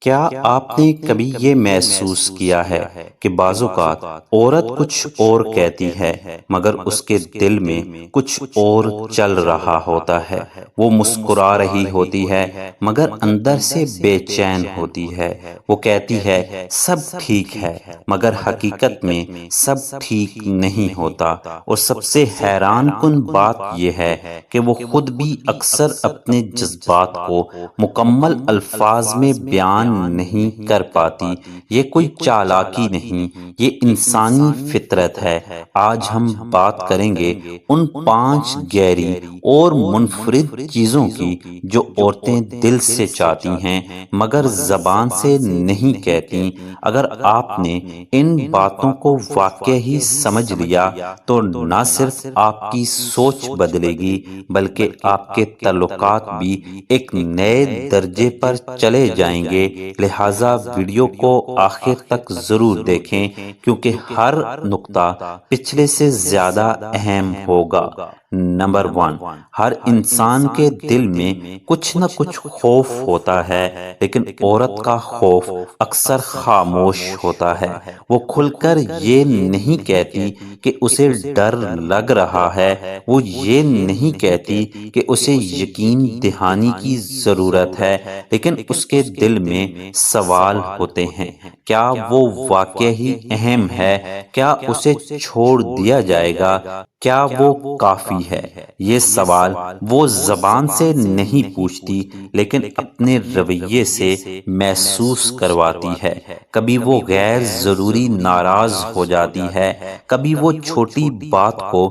کیا آپ نے کبھی یہ محسوس کیا ہے کہ بعض اوقات عورت کچھ اور کہتی ہے مگر اس کے دل میں کچھ اور چل رہا ہوتا ہے؟ وہ مسکرا رہی ہوتی ہے مگر اندر سے بے چین ہوتی ہے۔ وہ کہتی ہے سب ٹھیک ہے مگر حقیقت میں سب ٹھیک نہیں ہوتا۔ اور سب سے حیران کن بات یہ ہے کہ وہ خود بھی اکثر اپنے جذبات کو مکمل الفاظ میں بیان نہیں کر پاتی۔ یہ کوئی چالاکی نہیں، یہ انسانی فطرت ہے۔ آج ہم بات کریں گے ان 5 گہری اور منفرد چیزوں کی جو عورتیں دل سے چاہتی ہیں مگر زبان سے نہیں کہتی۔ اگر آپ نے ان باتوں کو واقعی سمجھ لیا تو نہ صرف آپ کی سوچ بدلے گی بلکہ آپ کے تعلقات بھی ایک نئے درجے پر چلے جائیں گے۔ لہٰذا ویڈیو کو آخر تک ضرور دیکھیں کیونکہ ہر نقطہ پچھلے سے زیادہ اہم ہوگا۔ نمبر 1، ہر انسان کے دل میں کچھ نہ کچھ خوف ہوتا ہے، لیکن عورت کا خوف اکثر خاموش ہوتا ہے۔ وہ کھل کر یہ نہیں کہتی کہ اسے ڈر لگ رہا ہے، وہ یہ نہیں کہتی کہ اسے یقین دہانی کی ضرورت ہے، لیکن اس کے دل میں سوال ہوتے ہیں۔ کیا وہ واقعی اہم ہے؟ کیا اسے چھوڑ دیا جائے گا؟ کیا وہ کافی ہے؟ یہ سوال وہ زبان سے نہیں پوچھتی لیکن اپنے رویے سے محسوس کرواتی ہے۔ کبھی وہ غیر ضروری ناراض ہو جاتی ہے، کبھی وہ چھوٹی بات کو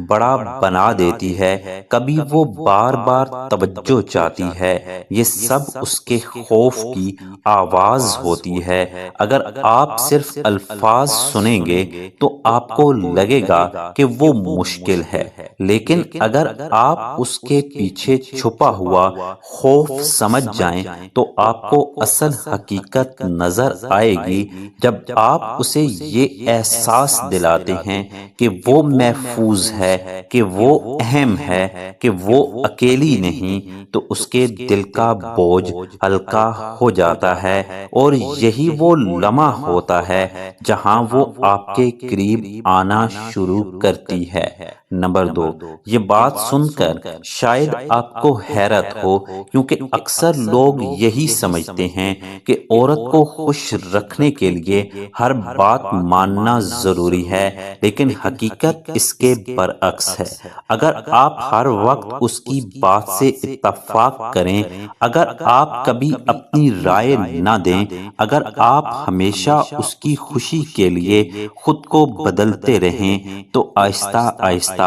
بڑا بنا دیتی ہے، کبھی وہ بار بار توجہ چاہتی ہے۔ یہ سب اس کے خوف کی آواز ہوتی ہے۔ اگر آپ صرف الفاظ سنیں گے تو آپ کو لگے گا کہ وہ مشکل ہے، لیکن اگر آپ اس کے پیچھے چھپا ہوا خوف سمجھ جائیں تو آپ کو اصل حقیقت نظر آئے گی۔ جب آپ اسے یہ احساس دلاتے ہیں کہ وہ محفوظ ہے، کہ وہ اہم ہے، کہ وہ اکیلی نہیں، تو اس کے دل کا بوجھ ہلکا ہو جاتا ہے۔ اور یہی وہ لمحہ ہوتا ہے جہاں وہ آپ کے قریب آنا شروع کرتی ہے۔ نمبر 2، یہ بات سن کر شاید آپ کو حیرت ہو کیونکہ اکثر لوگ یہی سمجھتے ہیں کہ عورت کو خوش رکھنے کے لیے ہر بات ماننا ضروری ہے، لیکن حقیقت اس کے برعکس ہے۔ اگر آپ ہر وقت اس کی بات سے اتفاق کریں، اگر آپ کبھی اپنی رائے نہ دیں، اگر آپ ہمیشہ اس کی خوشی کے لیے خود کو بدلتے رہیں، تو آہستہ آہستہ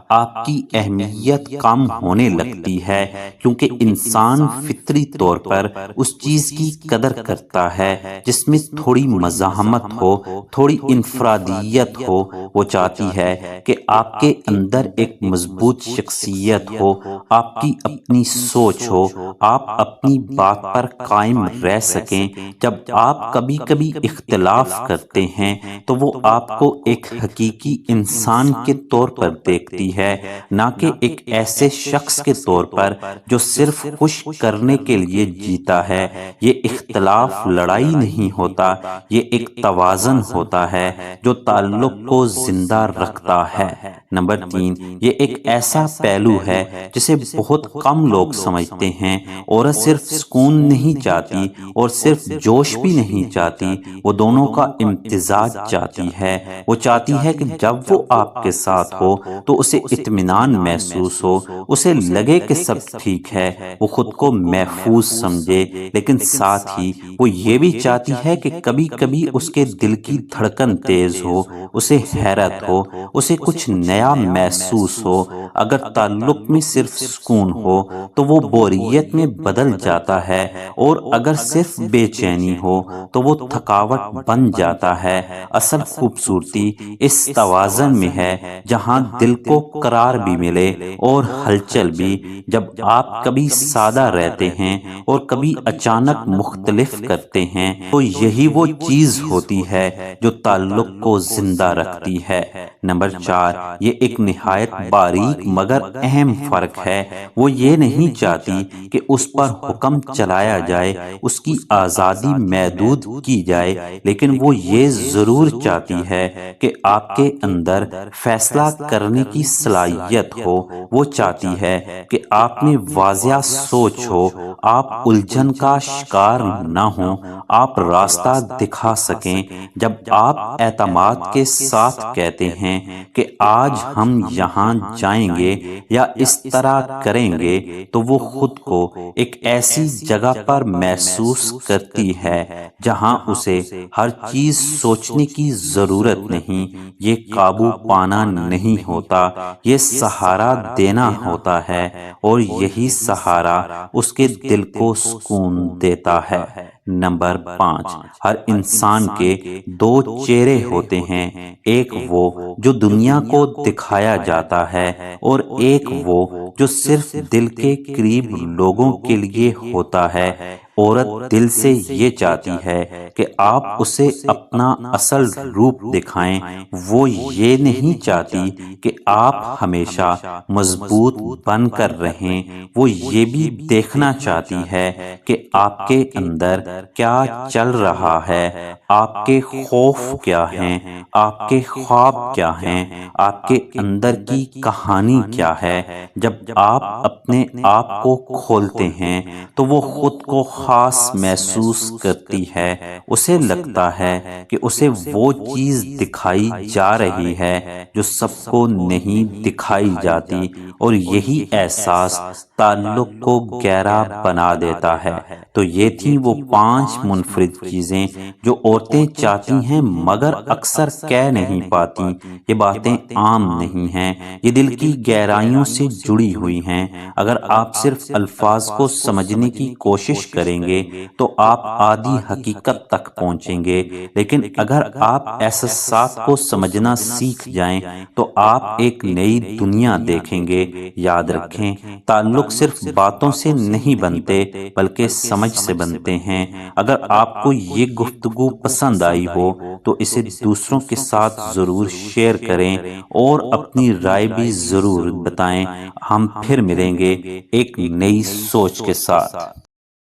آپ کی اہمیت کم ہونے لگتی ہے، کیونکہ انسان فطری طور پر اس چیز کی قدر کرتا ہے جس میں تھوڑی مزاحمت ہو، تھوڑی انفرادیت ہو۔ وہ چاہتی ہے کہ آپ کے اندر ایک مضبوط شخصیت ہو، آپ کی اپنی سوچ ہو، آپ اپنی بات پر قائم رہ سکیں۔ جب آپ کبھی کبھی اختلاف کرتے ہیں تو وہ آپ کو ایک حقیقی انسان کے طور پر دیکھتی ہے، نہ کہ ایک ایسے شخص کے طور پر جو صرف خوش کرنے کے لیے جیتا ہے۔ یہ اختلاف لڑائی نہیں ہوتا، یہ ایک توازن ہوتا ہے جو تعلق کو زندہ رکھتا ہے۔ نمبر 3، یہ ایک ایسا پہلو ہے جسے بہت کم لوگ سمجھتے ہیں۔ عورت صرف سکون نہیں چاہتی اور صرف جوش بھی نہیں چاہتی، وہ دونوں کا امتزاج چاہتی ہے۔ وہ چاہتی ہے کہ جب وہ آپ کے ساتھ ہو تو اسے اطمینان محسوس ہو، اسے لگے کہ سب ٹھیک ہے، وہ خود کو محفوظ سمجھے، لیکن ساتھ ہی وہ یہ بھی چاہتی ہے کہ کبھی کبھی اس کے دل کی دھڑکن تیز ہو، اسے حیرت ہو، اسے کچھ نیا محسوس ہو۔ اگر تعلق میں صرف سکون ہو تو وہ بوریت میں بدل جاتا ہے، اور اگر صرف بے چینی ہو تو وہ تھکاوٹ بن جاتا ہے۔ اصل خوبصورتی اس توازن میں ہے جہاں دل کو قرار بھی ملے اور ہلچل بھی۔ جب آپ کبھی سادہ رہتے ہیں اور کبھی اچانک مختلف کرتے ہیں تو یہی وہ چیز ہوتی ہے جو تعلق کو زندہ رکھتی ہے۔ نمبر 4، یہ ایک نہایت باریک مگر اہم فرق ہے۔ وہ یہ نہیں چاہتی کہ اس پر حکم چلایا جائے، اس کی آزادی محدود کی جائے، لیکن وہ یہ ضرور چاہتی ہے کہ آپ کے اندر فیصلہ کرنے کی صلاحیت ہو۔ وہ چاہتی ہے کہ آپ میں واضح سوچ ہو، آپ الجھن کا شکار نہ ہوں، آپ راستہ دکھا سکیں۔ جب آپ اعتماد کے ساتھ کہتے ہیں کہ آج ہم یہاں جائیں گے یا اس طرح کریں گے، تو وہ خود کو ایک ایسی جگہ پر محسوس کرتی ہے جہاں اسے ہر چیز سوچنے کی ضرورت نہیں۔ یہ قابو پانا نہیں ہوتا، یہ سہارا دینا ہوتا ہے، اور یہی سہارا اس کے دل کو سکون دیتا ہے۔ نمبر 5، ہر انسان کے دو چہرے ہوتے ہیں، ایک وہ جو دنیا کو دکھایا جاتا ہے، اور ایک وہ جو صرف دل کے قریب لوگوں کے لیے ہوتا ہے۔ عورت دل سے یہ چاہتی ہے کہ آپ اسے اپنا اصل روپ دکھائیں۔ وہ یہ نہیں چاہتی کہ آپ ہمیشہ مضبوط بن کر رہیں، وہ یہ بھی دیکھنا چاہتی ہے کہ آپ کے اندر کیا چل رہا ہے، آپ کے خوف کیا ہیں، آپ کے خواب کیا ہیں، آپ کے اندر کی کہانی کیا ہے۔ جب آپ اپنے آپ کو کھولتے ہیں تو وہ خود کو خاص محسوس کرتی ہے۔ اسے لگتا ہے کہ اسے وہ چیز دکھائی جا رہی ہے جو سب کو نہیں دکھائی جاتی، اور یہی احساس تعلق کو گہرا بنا دیتا ہے۔ تو یہ تھیں وہ 5 منفرد چیزیں جو عورتیں چاہتی ہیں مگر اکثر کہہ نہیں پاتی۔ یہ باتیں عام نہیں ہیں، یہ دل کی گہرائیوں سے جڑی ہوئی ہیں۔ اگر آپ صرف الفاظ کو سمجھنے کی کوشش کریں گے تو آپ آدھی حقیقت تک پہنچیں گے، لیکن اگر آپ احساسات کو سمجھنا سیکھ جائیں تو آپ ایک نئی دنیا دیکھیں گے۔ یاد رکھیں، تعلق صرف باتوں سے نہیں بنتے بلکہ سمجھ سے بنتے ہیں۔ اگر آپ کو یہ گفتگو پسند آئی ہو تو اسے دوسروں کے ساتھ ضرور شیئر کریں، اور اپنی رائے بھی ضرور بتائیں۔ ہم پھر ملیں گے ایک نئی سوچ کے ساتھ۔